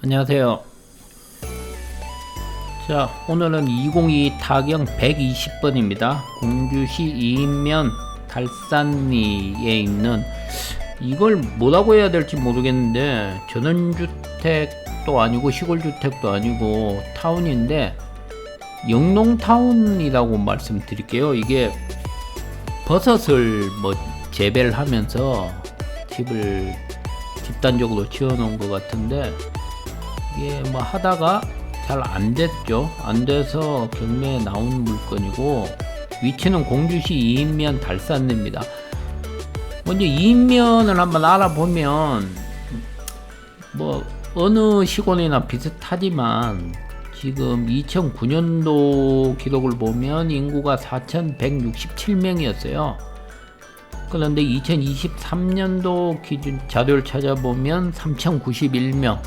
안녕하세요. 자, 오늘은 2022 타경 120번입니다. 공주시 이인면 달산리에 있는, 이걸 뭐라고 해야 될지 모르겠는데 전원주택도 아니고 시골주택도 아니고 타운인데 영농타운이라고 말씀드릴게요. 이게 버섯을 재배를 하면서 집을 집단적으로 지어놓은 것 같은데, 이게 하다가 잘 안 됐죠. 안 돼서 경매에 나온 물건이고, 위치는 공주시 이인면 달산리입니다. 먼저 이인면을 한번 알아보면 어느 시골이나 비슷하지만 지금 2009년도 기록을 보면 인구가 4,167명이었어요. 그런데 2023년도 기준 자료를 찾아보면 3,091명.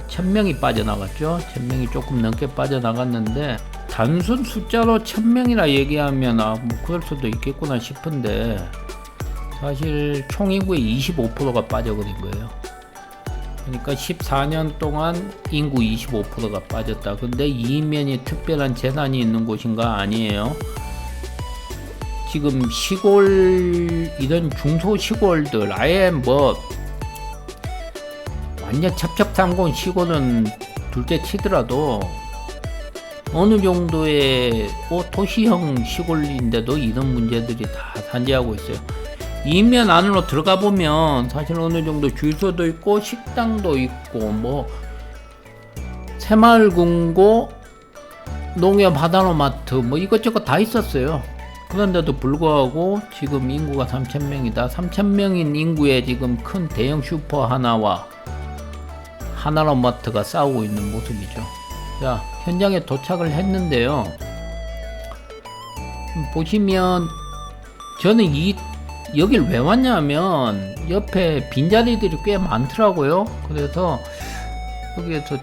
1000명이 빠져나갔죠. 1000명이 조금 넘게 빠져나갔는데, 단순 숫자로 1000명이라 얘기하면 그럴 수도 있겠구나 싶은데, 사실 총 인구의 25%가 빠져버린 거예요. 그러니까 14년 동안 인구 25%가 빠졌다. 근데 이인면이 특별한 재난이 있는 곳인가? 아니에요. 지금 시골, 이런 중소시골들, 아예 완전 첩첩산곤 시골은 둘째 치더라도 어느 정도의 도시형 시골인데도 이런 문제들이 다 산재하고 있어요. 이인면 안으로 들어가 보면 사실 어느 정도 주유소도 있고 식당도 있고 새마을금고, 농협 하나로마트 이것저것 다 있었어요. 그런데도 불구하고 지금 인구가 3,000명이다. 3,000명인 인구에 지금 큰 대형 슈퍼 하나와 하나로마트가 싸우고 있는 모습이죠. 자, 현장에 도착을 했는데요. 보시면 저는 여길 왜 왔냐면 옆에 빈자리들이 꽤 많더라고요. 그래서 여기에서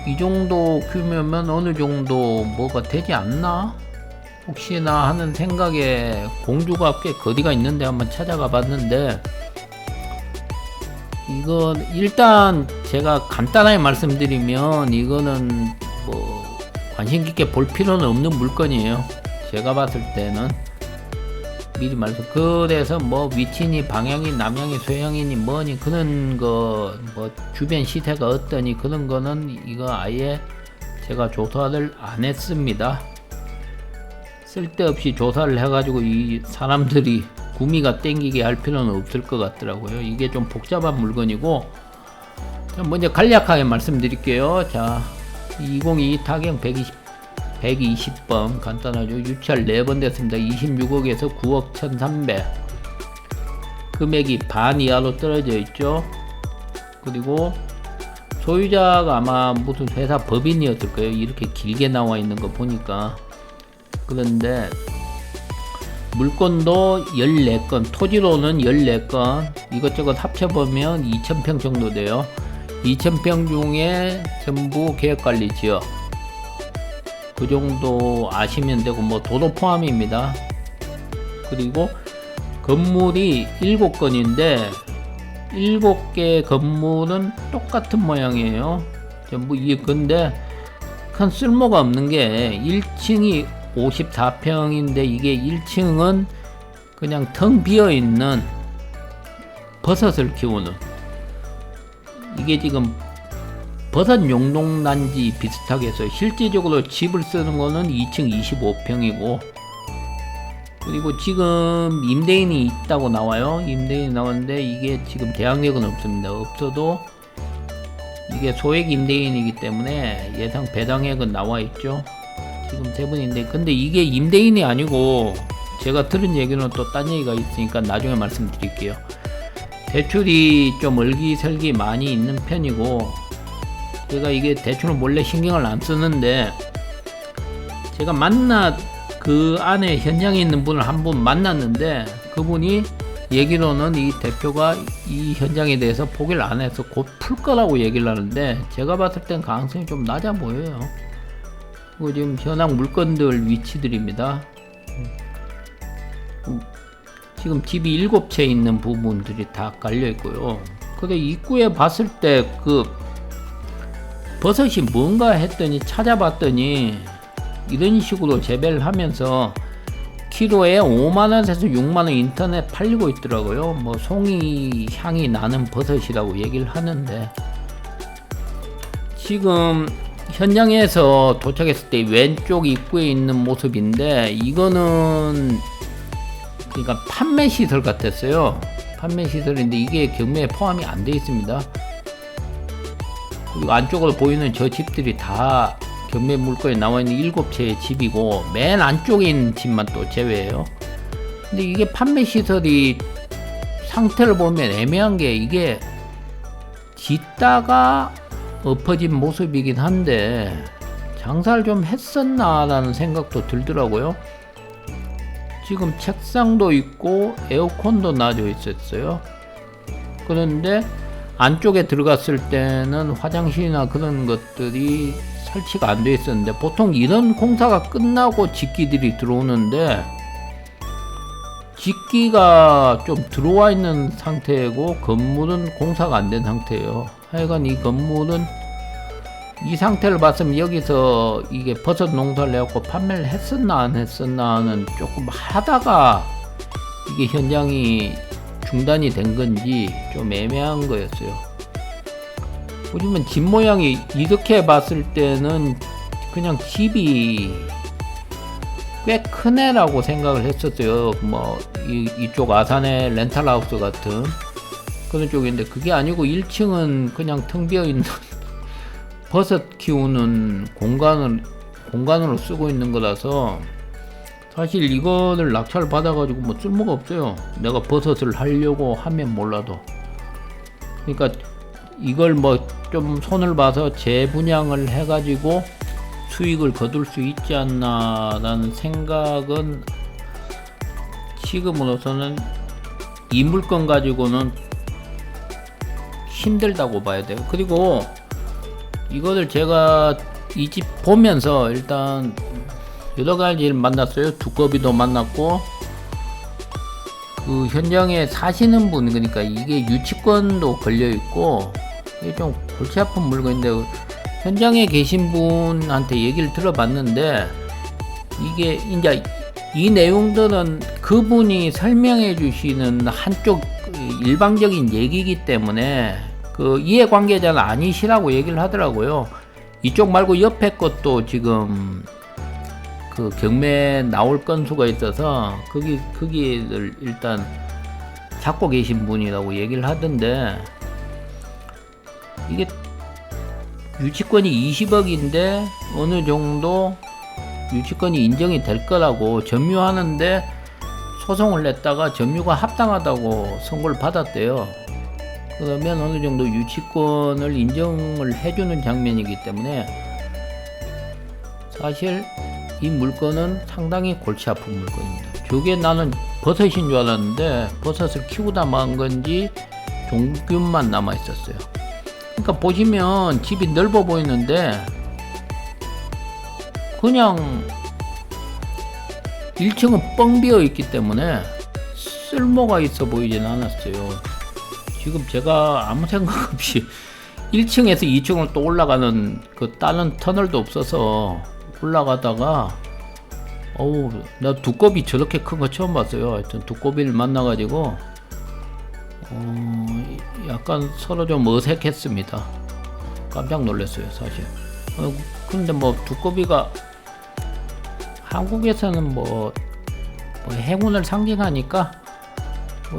이 정도 규모면 어느 정도 뭐가 되지 않나? 혹시나 하는 생각에 공주가 꽤 거리가 있는데 한번 찾아가 봤는데, 이거 일단 제가 간단하게 말씀드리면 이거는 관심 깊게 볼 필요는 없는 물건이에요. 제가 봤을 때는 미리 말씀. 그래서 위치니 방향이 남향이 서향이니 뭐니 그런 거 주변 시세가 어떠니 그런 거는 이거 아예 제가 조사를 안 했습니다. 쓸데없이 조사를 해가지고 이 사람들이 구미가 땡기게 할 필요는 없을 것 같더라고요. 이게 좀 복잡한 물건이고, 먼저 간략하게 말씀드릴게요. 자, 2022 타경 120번 간단하죠. 유찰 4번 됐습니다. 26억에서 9억 1300. 금액이 반 이하로 떨어져 있죠. 그리고 소유자가 아마 무슨 회사 법인이었을 거예요. 이렇게 길게 나와 있는 거 보니까. 그런데 물건도 14건, 토지로는 14건, 이것저것 합쳐보면 2000평 정도 돼요. 2000평 중에 전부 계획관리 지역, 그 정도 아시면 되고, 도로 포함입니다. 그리고 건물이 7건인데 7개 건물은 똑같은 모양이에요. 전부 근데 큰 쓸모가 없는 게 1층이 54평인데 이게 1층은 그냥 텅 비어있는 버섯을 키우는, 이게 지금 버섯 용동단지 비슷하게 해서 실질적으로 집을 쓰는 거는 2층 25평이고, 그리고 지금 임대인이 있다고 나와요. 임대인이 나오는데 이게 지금 계약력은 없습니다. 없어도 이게 소액 임대인이기 때문에 예상 배당액은 나와 있죠. 지금 3분인데, 근데 이게 임대인이 아니고 제가 들은 얘기는 또 딴 얘기가 있으니까 나중에 말씀드릴게요. 대출이 좀 얼기설기 많이 있는 편이고, 제가 이게 대출을 몰래 신경을 안 쓰는데, 제가 그 안에 현장에 있는 분을 한 분 만났는데, 그분이 얘기로는 이 대표가 이 현장에 대해서 포기를 안 해서 곧 풀 거라고 얘기를 하는데, 제가 봤을 땐 가능성이 좀 낮아 보여요. 그리고 지금 현황 물건들 위치들입니다. 지금 집이 7채 있는 부분들이 다 깔려 있고요. 근데 입구에 봤을 때 버섯이 뭔가 했더니 찾아봤더니 이런 식으로 재배를 하면서 키로에 5만원에서 6만원 인터넷 팔리고 있더라고요. 뭐 송이 향이 나는 버섯이라고 얘기를 하는데, 지금 현장에서 도착했을 때 왼쪽 입구에 있는 모습인데, 이거는 그러니까 판매 시설 같았어요. 판매 시설인데 이게 경매에 포함이 안 돼 있습니다. 그리고 안쪽으로 보이는 저 집들이 다 경매 물건에 나와 있는 7채의 집이고, 맨 안쪽에 있는 집만 또 제외예요. 근데 이게 판매 시설이 상태를 보면 애매한 게, 이게 짓다가 엎어진 모습이긴 한데 장사를 좀 했었나 라는 생각도 들더라고요. 지금 책상도 있고 에어컨도 놔져 있었어요. 그런데 안쪽에 들어갔을 때는 화장실이나 그런 것들이 설치가 안 돼 있었는데, 보통 이런 공사가 끝나고 집기들이 들어오는데 집기가 좀 들어와 있는 상태고 건물은 공사가 안 된 상태예요. 하여간 이 건물은 이 상태를 봤으면 여기서 이게 버섯 농사를 해갖고 판매를 했었나 안 했었나는 조금 하다가 이게 현장이 중단이 된 건지 좀 애매한 거였어요. 보시면 집 모양이 이렇게 봤을 때는 그냥 집이 꽤 큰 애라고 생각을 했었어요. 뭐 이쪽 아산의 렌탈하우스 같은 그런 쪽인데, 그게 아니고 1층은 그냥 텅 비어 있는 버섯 키우는 공간으로 쓰고 있는 거라서, 사실 이거를 낙찰 받아가지고 뭐 쓸모가 없어요. 내가 버섯을 하려고 하면 몰라도. 그러니까 이걸 뭐 좀 손을 봐서 재분양을 해가지고 수익을 거둘 수 있지 않나 라는 생각은 지금으로서는 이 물건 가지고는 힘들다고 봐야 돼요. 그리고 이거를 제가 이 집 보면서 일단 여러 가지를 만났어요. 두꺼비도 만났고, 그 현장에 사시는 분, 그러니까 이게 유치권도 걸려 있고, 이게 좀 골치 아픈 물건인데, 현장에 계신 분한테 얘기를 들어봤는데, 이게 이제 이 내용들은 그분이 설명해 주시는 한쪽 일방적인 얘기이기 때문에 그 이해관계자는 아니시라고 얘기를 하더라고요. 이쪽 말고 옆에 것도 지금 그 경매에 나올 건수가 있어서 거기를 일단 잡고 계신 분이라고 얘기를 하던데, 이게 유치권이 20억인데 어느 정도 유치권이 인정이 될 거라고 점유하는데 소송을 냈다가 점유가 합당하다고 선고를 받았대요. 그러면 어느 정도 유치권을 인정을 해주는 장면이기 때문에 사실 이 물건은 상당히 골치 아픈 물건입니다. 저게 나는 버섯인 줄 알았는데 버섯을 키우다 만 건지 종균만 남아 있었어요. 그러니까 보시면 집이 넓어 보이는데 그냥 1층은 뻥 비어 있기 때문에 쓸모가 있어 보이진 않았어요. 지금 제가 아무 생각 없이 1층에서 2층으로 또 올라가는 그 다른 터널도 없어서 올라가다가 나 두꺼비 저렇게 큰 거 처음 봤어요. 하여튼 두꺼비를 만나가지고 약간 서로 좀 어색했습니다. 깜짝 놀랐어요, 사실. 근데 뭐 두꺼비가 한국에서는 뭐 행운을 상징하니까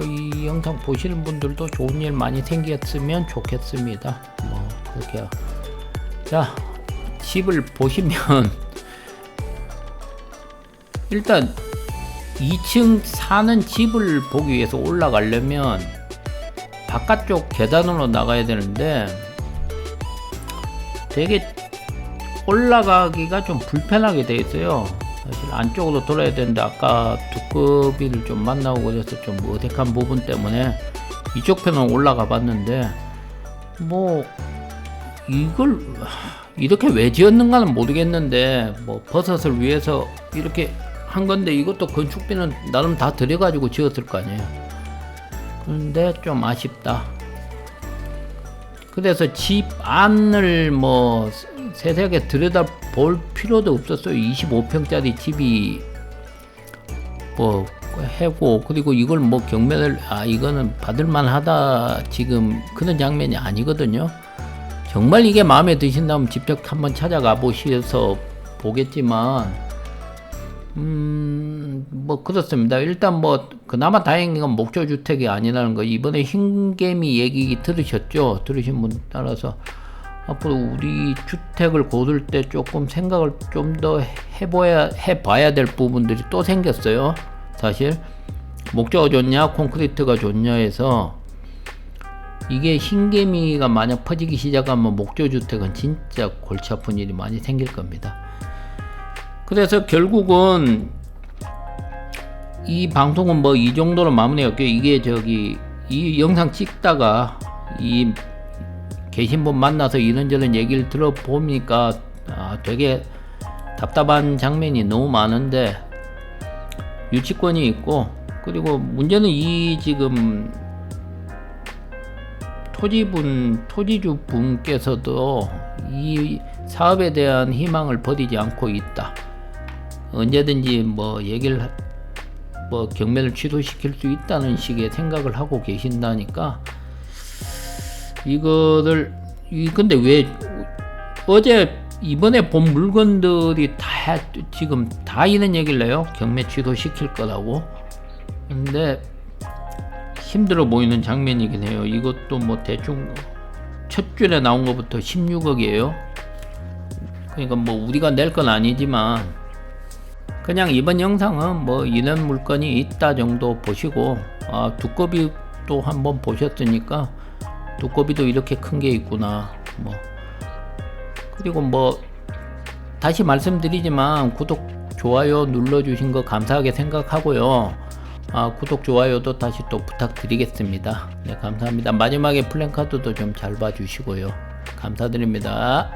이 영상 보시는 분들도 좋은 일 많이 생겼으면 좋겠습니다. 뭐 그렇게. 자, 집을 보시면 일단 2층 사는 집을 보기 위해서 올라가려면 바깥쪽 계단으로 나가야 되는데 되게 올라가기가 좀 불편하게 돼 있어요. 사실 안쪽으로 돌아야 되는데 아까 두꺼비를 좀 만나고 그래서 좀 어색한 부분 때문에 이쪽 편은 올라가 봤는데, 뭐 이걸 이렇게 왜 지었는가는 모르겠는데 뭐 버섯을 위해서 이렇게 한 건데 이것도 건축비는 나름 다 들여가지고 지었을 거 아니에요. 그런데 좀 아쉽다. 그래서 집 안을 뭐 세세하게 들여다 볼 필요도 없었어요. 25평짜리 집이 뭐 해고, 그리고 이걸 뭐 경매를 이거는 받을만 하다 지금 그런 장면이 아니거든요. 정말 이게 마음에 드신다면 직접 한번 찾아가 보셔서 보겠지만 뭐 그렇습니다. 일단 뭐 그나마 다행인 건 목조주택이 아니라는 거. 이번에 흰개미 얘기 들으셨죠? 들으신 분 따라서 앞으로 우리 주택을 고를 때 조금 생각을 좀 더 해봐야 될 부분들이 또 생겼어요. 사실 목조가 좋냐 콘크리트가 좋냐 해서 이게 흰개미가 만약 퍼지기 시작하면 목조주택은 진짜 골치 아픈 일이 많이 생길 겁니다. 그래서 결국은 이 방송은 뭐 이 정도로 마무리할게요. 이게 이 영상 찍다가 이 계신 분 만나서 이런저런 얘기를 들어보니까 되게 답답한 장면이 너무 많은데 유치권이 있고, 그리고 문제는 이 지금 토지주 분께서도 이 사업에 대한 희망을 버리지 않고 있다. 언제든지 뭐 얘기를 뭐 경매를 취소시킬 수 있다는 식의 생각을 하고 계신다니까 근데 왜 어제 이번에 본 물건들이 다 지금 다 이런 얘기를 해요. 경매 취소시킬 거라고. 근데 힘들어 보이는 장면이긴 해요. 이것도 뭐 대충 첫 줄에 나온 것부터 16억이에요. 그러니까 뭐 우리가 낼 건 아니지만 그냥 이번 영상은 뭐 이런 물건이 있다 정도 보시고, 두꺼비도 한번 보셨으니까 두꺼비도 이렇게 큰 게 있구나. 뭐 그리고 뭐 다시 말씀드리지만 구독 좋아요 눌러주신 거 감사하게 생각하고요. 구독 좋아요도 다시 또 부탁드리겠습니다. 네, 감사합니다. 마지막에 플랜카드도 좀 잘 봐주시고요. 감사드립니다.